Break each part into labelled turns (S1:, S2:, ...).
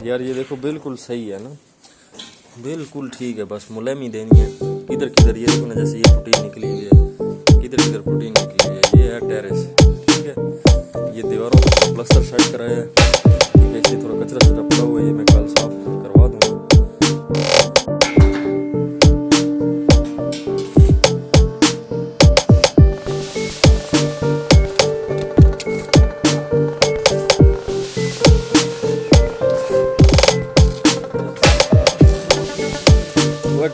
S1: यार ये देखो बिल्कुल सही है ना, बिल्कुल ठीक है। बस मुलायमी देनी है। किधर किधर ये देखो ना, जैसे ये पुटी निकली हुई है, किधर किधर पुटी निकली हुई है। ये है टेरेस, ठीक है। ये दीवारों पर प्लास्टर सेट कराया है, ठीक है। इसलिए थोड़ा कचरा सचरा पड़ा हुआ है, ये मैं कल साफ करवा दूँगा।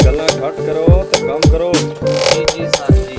S1: गला घाट करो तो काम करो।
S2: जी जी सर जी।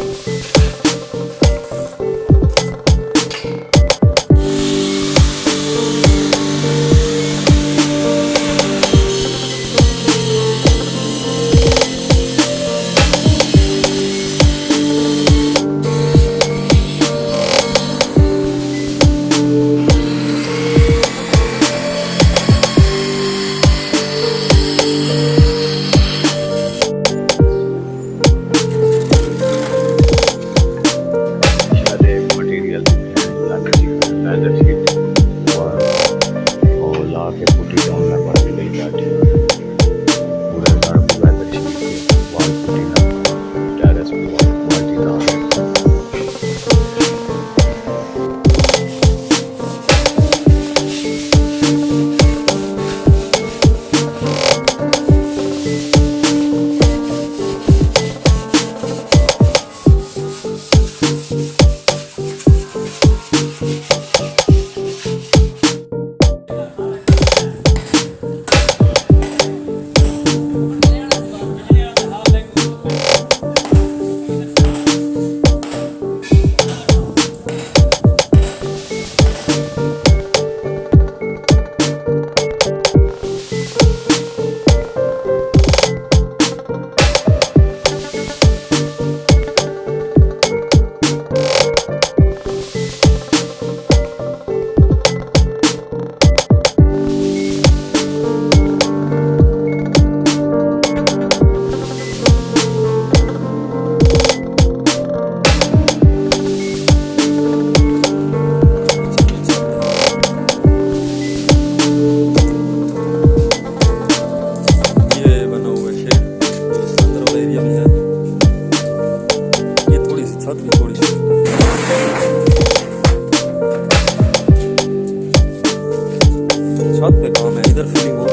S2: छत पे काम है, इधर फीलिंग हो,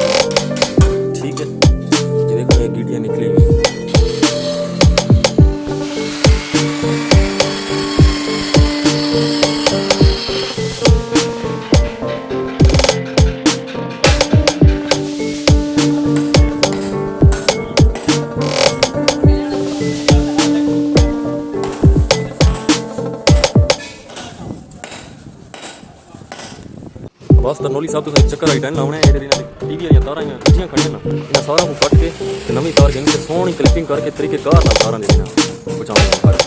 S2: ठीक है। ये देखो ये गिटियाँ निकली हुई। बस तरनौली साहब तो चक्कर आई टाइम लाने इधर टीवी वाली तार खिंचियां खड़ियां ना, इन्हें सारा को कट के नवी तार कहीं सोहनी क्लिपिंग करके तरीके कार तार देना बचाने।